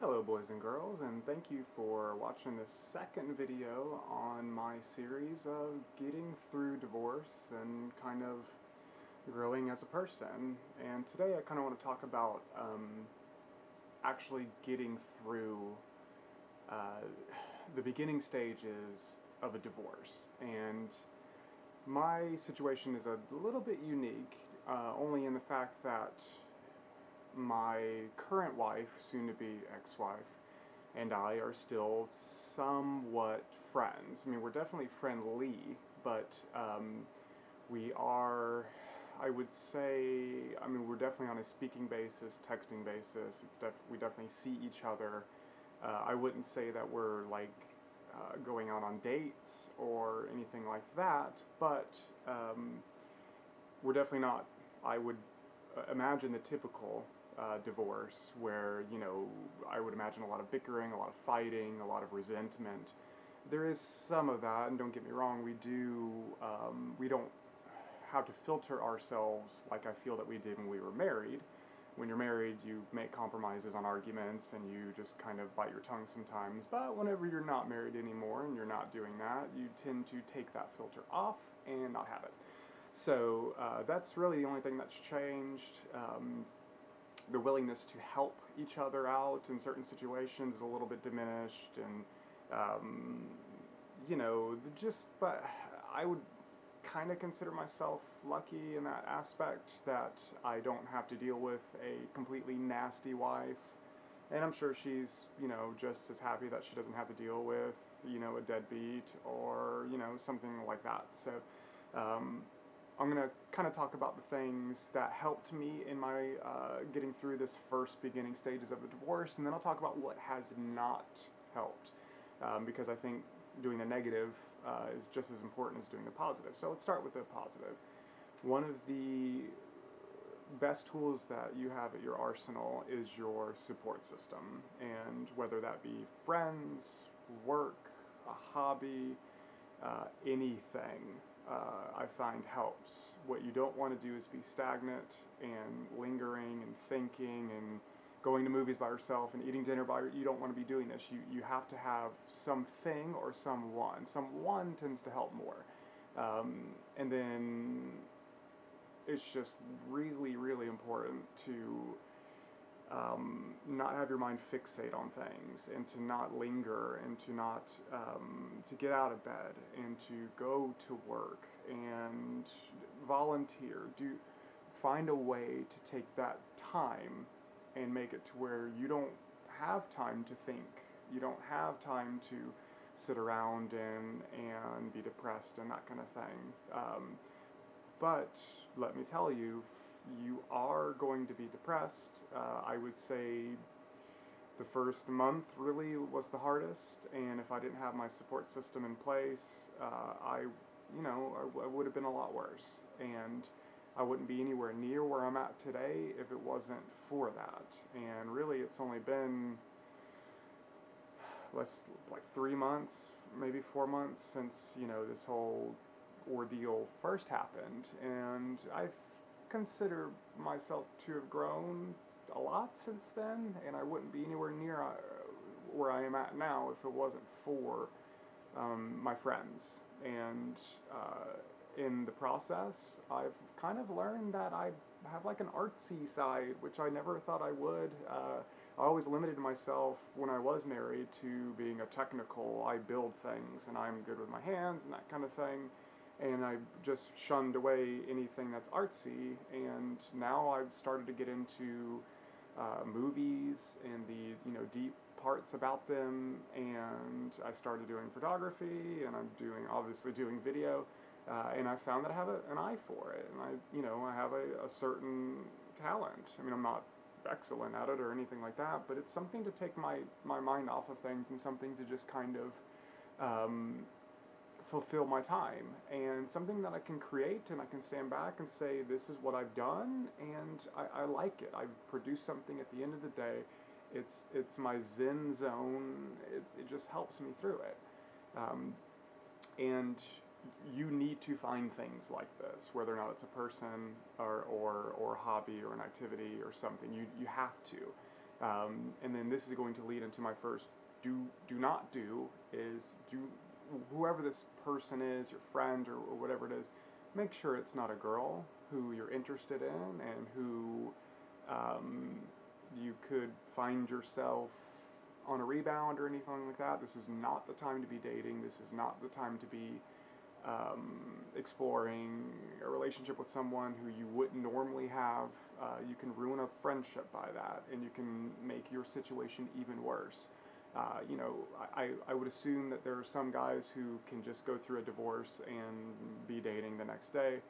Hello boys and girls, and thank you for watching this second video on my series of getting through divorce and kind of growing as a person. And today I kind of want to talk about actually getting through uh, the beginning stages of a divorce. And my situation is a little bit unique, only in the fact that my current wife, soon-to-be ex-wife, and I are still somewhat friends. I mean, we're definitely friendly, but we are, I would say, I mean, we're definitely on a speaking basis, texting basis. We definitely see each other. I wouldn't say that we're like going out on dates or anything like that, but we're definitely not, I would imagine, the typical divorce where, you know, I would imagine a lot of bickering, a lot of fighting, a lot of resentment. There is some of that, and don't get me wrong, we don't have to filter ourselves like I feel that we did when we were married. When you're married, you make compromises on arguments and you just kind of bite your tongue sometimes, but whenever you're not married anymore and you're not doing that, you tend to take that filter off and not have it. So that's really the only thing that's changed. The willingness to help each other out in certain situations is a little bit diminished, and you know, but I would kind of consider myself lucky in that aspect that I don't have to deal with a completely nasty wife, and I'm sure she's, you know, just as happy that she doesn't have to deal with, you know, a deadbeat or, you know, something like that. So I'm going to kind of talk about the things that helped me in my getting through this first beginning stages of a divorce, and then I'll talk about what has not helped, because I think doing the negative is just as important as doing the positive. So let's start with the positive. One of the best tools that you have at your arsenal is your support system, and whether that be friends, work, a hobby, anything, I find helps. What you don't want to do is be stagnant and lingering and thinking and going to movies by yourself and eating dinner you don't want to be doing this. You have to have something or someone. Someone tends to help more. And then it's just really, really important to not have your mind fixate on things, and to not linger, and to not to get out of bed and to go to work and volunteer. Find a way to take that time and make it to where you don't have time to think. You don't have time to sit around and be depressed and that kind of thing. But let me tell you, you are going to be depressed. I would say the first month really was the hardest, and if I didn't have my support system in place, I would have been a lot worse, and I wouldn't be anywhere near where I'm at today if it wasn't for that. And really, it's only been like 3 months, maybe 4 months since, you know, this whole ordeal first happened, and I consider myself to have grown a lot since then, and I wouldn't be anywhere near where I am at now if it wasn't for my friends. And in the process, I've kind of learned that I have like an artsy side, which I never thought I would. I always limited myself when I was married to being a technical, I build things and I'm good with my hands and that kind of thing. And I just shunned away anything that's artsy, and now I've started to get into movies and the, you know, deep parts about them, and I started doing photography, and I'm obviously doing video, and I found that I have an eye for it, and I have a certain talent. I mean, I'm not excellent at it or anything like that, but it's something to take my mind off of things, and something to just kind of fulfill my time, and something that I can create, and I can stand back and say, this is what I've done, and I like it. I've produced something. At the end of the day, it's my zen zone. It just helps me through it. And you need to find things like this, whether or not it's a person or a hobby or an activity or something. You have to. And then this is going to lead into my first do not do is do whoever this person is, your friend or whatever it is, make sure it's not a girl who you're interested in and who you could find yourself on a rebound or anything like that. This is not the time to be dating. This is not the time to be exploring a relationship with someone who you wouldn't normally have. You can ruin a friendship by that, and you can make your situation even worse. You know, I would assume that there are some guys who can just go through a divorce and be dating the next day,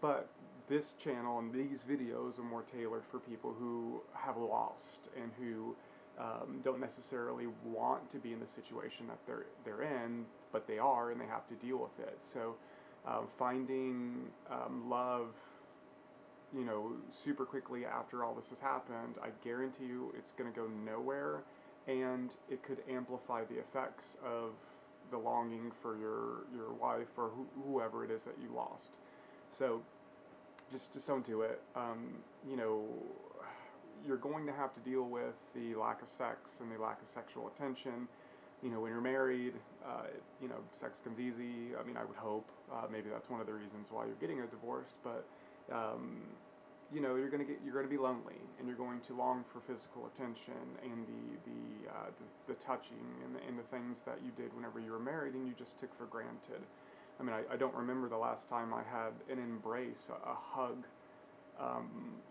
but this channel and these videos are more tailored for people who have lost and who don't necessarily want to be in the situation that they're in, but they are, and they have to deal with it. So finding love, you know, super quickly after all this has happened, I guarantee you it's going to go nowhere, and it could amplify the effects of the longing for your wife or whoever it is that you lost. So just don't do it. You know, you're going to have to deal with the lack of sex and the lack of sexual attention. You know, when you're married, you know, sex comes easy. I mean, I would hope. Maybe that's one of the reasons why you're getting a divorce. But you know, you're gonna be lonely, and you're going to long for physical attention and the touching and the things that you did whenever you were married and you just took for granted. I mean, I don't remember the last time I had an embrace, a hug,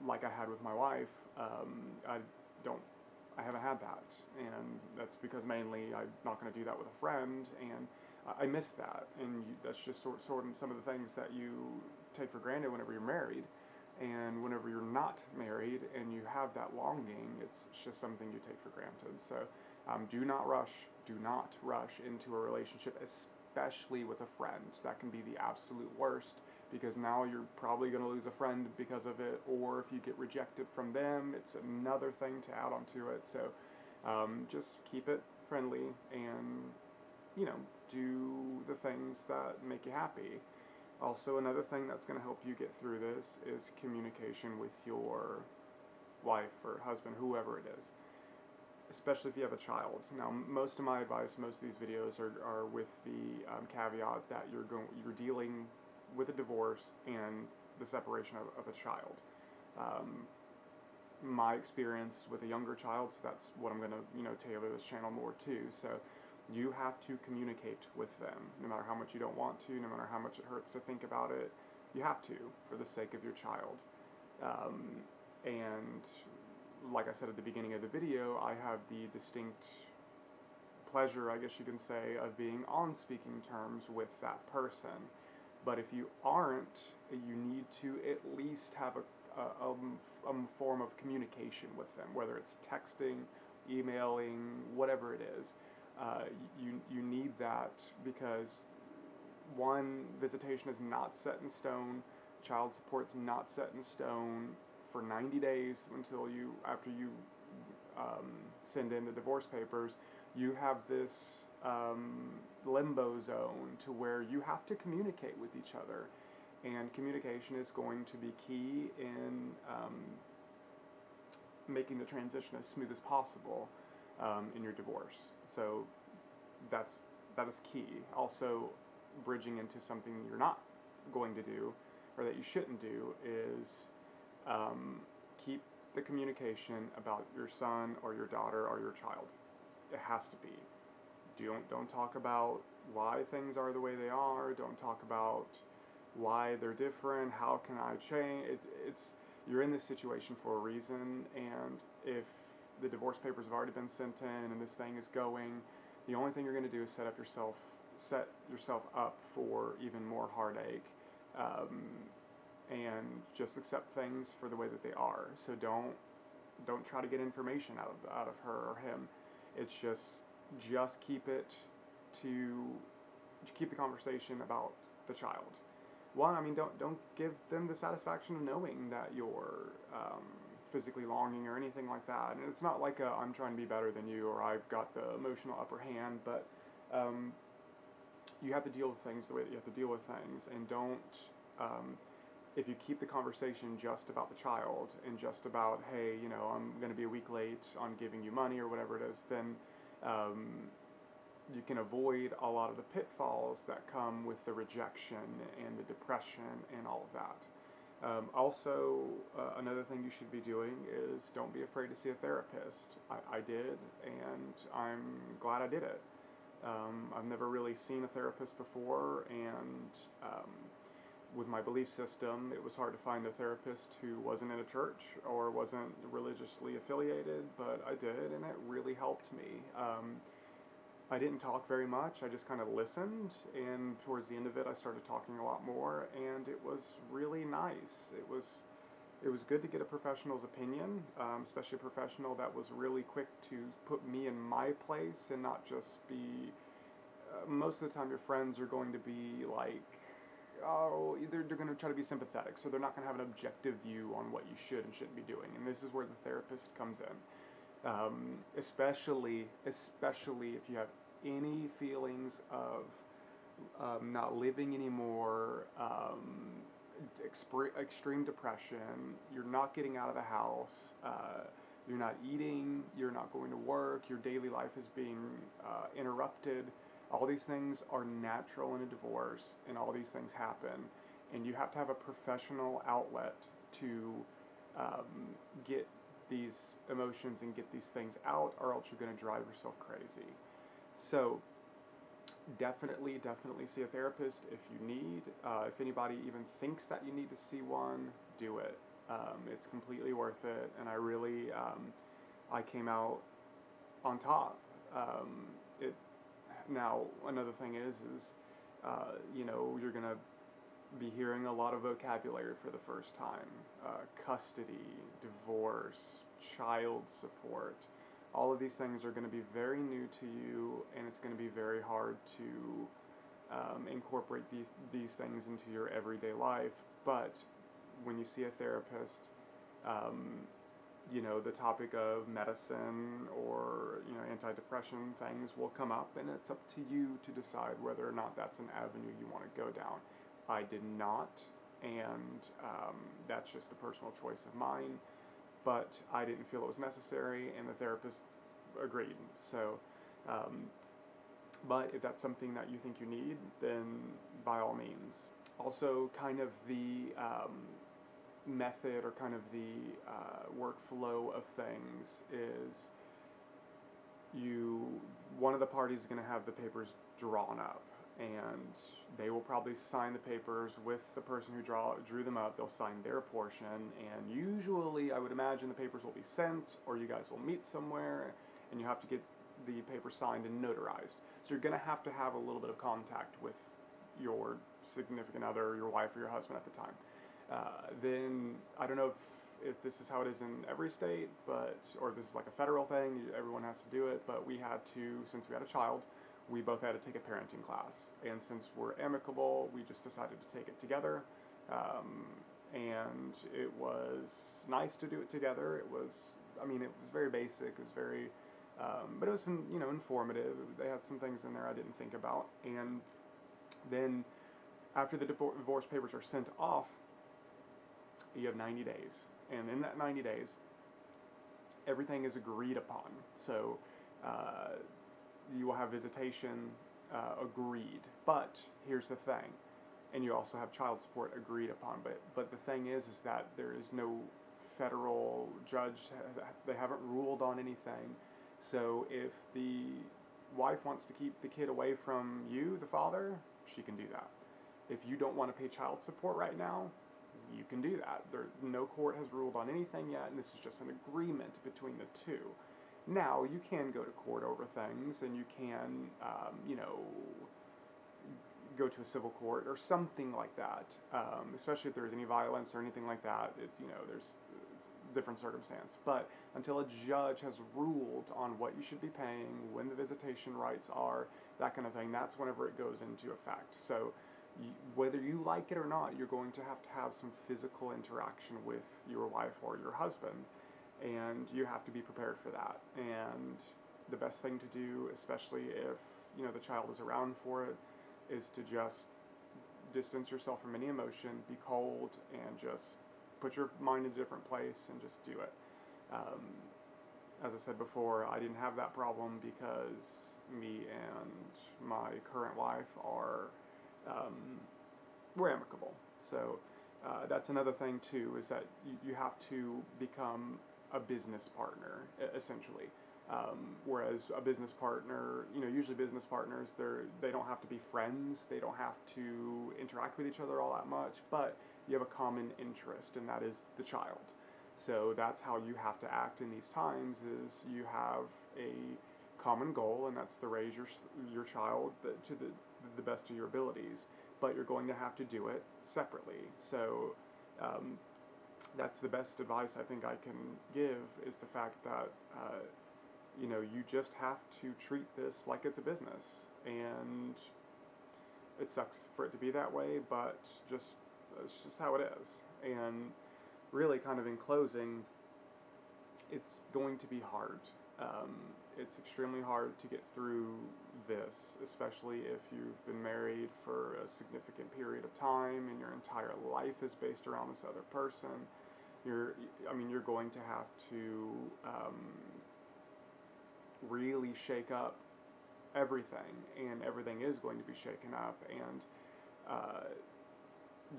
like I had with my wife. I haven't had that, and that's because mainly I'm not going to do that with a friend, and I miss that, and that's just sort of some of the things that you take for granted whenever you're married, and whenever you're not married and you have that longing, it's just something you take for granted. So do not rush into a relationship, especially with a friend. That can be the absolute worst, because now you're probably going to lose a friend because of it, or if you get rejected from them, it's another thing to add onto it. So just keep it friendly and, you know, do the things that make you happy. Also, another thing that's going to help you get through this is communication with your wife or husband, whoever it is, especially if you have a child. Now, most of my advice, most of these videos are with the caveat that you're dealing with a divorce and the separation of a child. My experience with a younger child, so that's what I'm going to, you know, tailor this channel more to. So you have to communicate with them, no matter how much you don't want to, no matter how much it hurts to think about it. You have to, for the sake of your child. And like I said at the beginning of the video, I have the distinct pleasure, I guess you can say, of being on speaking terms with that person. But if you aren't, you need to at least have a form of communication with them, whether it's texting, emailing, whatever it is. You need that, because one, visitation is not set in stone. Child support's not set in stone for 90 days after you send in the divorce papers. You have this limbo zone to where you have to communicate with each other, and communication is going to be key in making the transition as smooth as possible in your divorce. So that is key. Also, bridging into something you're not going to do, or that you shouldn't do, is keep the communication about your son or your daughter or your child. It has to be. Don't talk about why things are the way they are. Don't talk about why they're different. How can I change? You're in this situation for a reason, and if the divorce papers have already been sent in and this thing is going, the only thing you're going to do is set yourself up for even more heartache, and just accept things for the way that they are. So don't try to get information out of her or him. It's just keep the conversation about the child. One, I mean, don't give them the satisfaction of knowing that you're physically longing or anything like that. And it's not like I'm trying to be better than you, or I've got the emotional upper hand, but you have to deal with things the way that you have to deal with things, and don't if you keep the conversation just about the child and just about, hey, you know, I'm going to be a week late on giving you money or whatever it is, then um, you can avoid a lot of the pitfalls that come with the rejection and the depression and all of that. Also, another thing you should be doing is don't be afraid to see a therapist. I did, and I'm glad I did it. I've never really seen a therapist before, and with my belief system, it was hard to find a therapist who wasn't in a church or wasn't religiously affiliated, but I did, and it really helped me. I didn't talk very much, I just kind of listened, and towards the end of it I started talking a lot more, and it was really nice. It was good to get a professional's opinion, especially a professional that was really quick to put me in my place and not just be, most of the time your friends are going to be like, oh, they're going to try to be sympathetic, so they're not going to have an objective view on what you should and shouldn't be doing, and this is where the therapist comes in. Especially if you have any feelings of not living anymore, extreme depression, you're not getting out of the house, you're not eating, you're not going to work, your daily life is being interrupted. All these things are natural in a divorce, and all these things happen, and you have to have a professional outlet to get these emotions and get these things out, or else you're going to drive yourself crazy. So definitely see a therapist if you need. If anybody even thinks that you need to see one, do it. It's completely worth it, and I really I came out on top. It now another thing is you know, you're gonna be hearing a lot of vocabulary for the first time. Custody, divorce, child support. All of these things are going to be very new to you, and it's going to be very hard to incorporate these things into your everyday life. But when you see a therapist, you know, the topic of medicine or, you know, antidepressant things will come up, and it's up to you to decide whether or not that's an avenue you want to go down. I did not, and that's just a personal choice of mine, but I didn't feel it was necessary, and the therapist agreed. So, but if that's something that you think you need, then by all means. Also, kind of the method or kind of the workflow of things is one of the parties is going to have the papers drawn up, and they will probably sign the papers with the person who drew them up. They'll sign their portion, and usually I would imagine the papers will be sent, or you guys will meet somewhere, and you have to get the paper signed and notarized. So you're going to have a little bit of contact with your significant other, your wife or your husband at the time. Then, I don't know if this is how it is in every state, or this is like a federal thing, everyone has to do it, but we had to, since we had a child, we both had to take a parenting class, and since we're amicable, we just decided to take it together, and it was nice to do it together. It was very basic, it was very, but it was, you know, informative. They had some things in there I didn't think about, and then after the divorce papers are sent off, you have 90 days, and in that 90 days, everything is agreed upon. So, you will have visitation agreed, but here's the thing, and you also have child support agreed upon, but the thing is that there is no federal judge, they haven't ruled on anything. So if the wife wants to keep the kid away from you, the father, she can do that. If you don't want to pay child support right now, you can do that. No court has ruled on anything yet, and this is just an agreement between the two. Now, you can go to court over things, and you can, you know, go to a civil court or something like that, especially if there's any violence or anything like that. You know, there's different circumstance. But until a judge has ruled on what you should be paying, when the visitation rights are, that kind of thing, that's whenever it goes into effect. So whether you like it or not, you're going to have some physical interaction with your wife or your husband, and you have to be prepared for that. And the best thing to do, especially if, you know, the child is around for it, is to just distance yourself from any emotion, be cold, and just put your mind in a different place and just do it. Um, as I said before, I didn't have that problem because me and my current wife are we're amicable. So that's another thing too, is that you have to become a business partner essentially. Whereas a business partner, usually business partners, they don't have to be friends, they don't have to interact with each other all that much, but you have a common interest, and that is the child. So that's how you have to act in these times, is you have a common goal, and that's to raise your child to the best of your abilities, but you're going to have to do it separately. So that's the best advice I think I can give, is the fact that you just have to treat this like it's a business, and it sucks for it to be that way, but it's just how it is. And really, kind of in closing, it's going to be hard. It's extremely hard to get through this, especially if you've been married for a significant period of time and your entire life is based around this other person. You're going to have to really shake up everything, and everything is going to be shaken up, and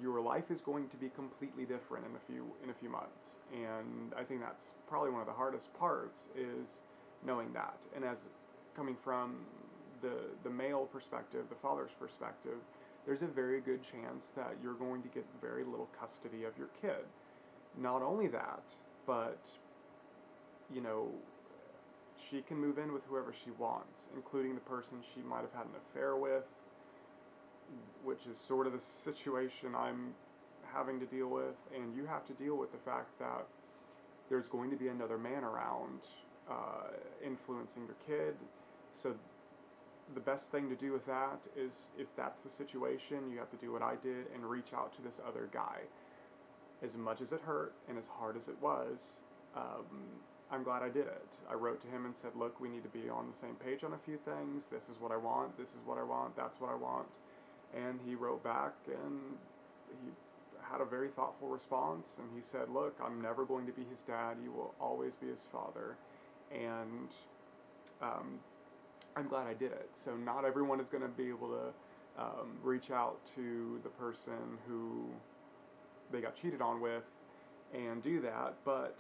your life is going to be completely different in a few months. And I think that's probably one of the hardest parts, is knowing that. And as coming from the male perspective, the father's perspective, there's a very good chance that you're going to get very little custody of your kid. Not only that, but she can move in with whoever she wants, including the person she might have had an affair with, which is sort of the situation I'm having to deal with. And you have to deal with the fact that there's going to be another man around influencing your kid. So the best thing to do with that is, if that's the situation, you have to do what I did and reach out to this other guy. As much as it hurt and as hard as it was, I'm glad I did it. I wrote to him and said, look, we need to be on the same page on a few things. This is what I want. This is what I want. That's what I want. And he wrote back, and he had a very thoughtful response. And he said, look, I'm never going to be his dad. You will always be his father. And I'm glad I did it. So not everyone is going to be able to reach out to the person who they got cheated on with and do that, but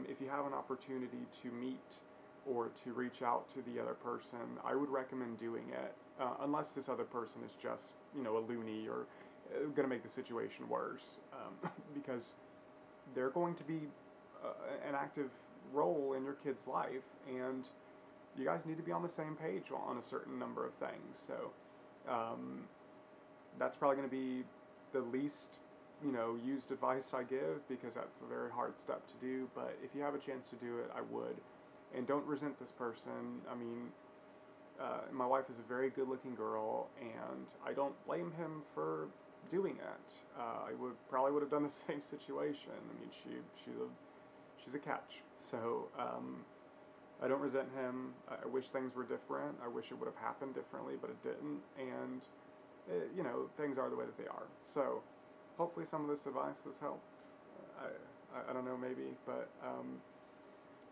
if you have an opportunity to meet or to reach out to the other person, I would recommend doing it, unless this other person is just, a loony or going to make the situation worse, because they're going to be an active role in your kid's life, and you guys need to be on the same page on a certain number of things. So that's probably going to be the least used advice I give, because that's a very hard step to do. But if you have a chance to do it, I would. And don't resent this person. My wife is a very good-looking girl, and I don't blame him for doing it. I probably would have done the same situation. She's a catch. So I don't resent him. I wish things were different. I wish it would have happened differently, but it didn't. And things are the way that they are. So hopefully some of this advice has helped. I don't know, maybe, but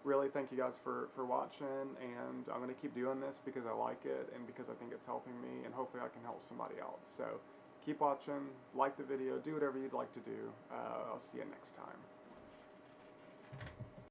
really thank you guys for watching, and I'm going to keep doing this because I like it and because I think it's helping me, and hopefully I can help somebody else. So keep watching, like the video, do whatever you'd like to do. I'll see you next time.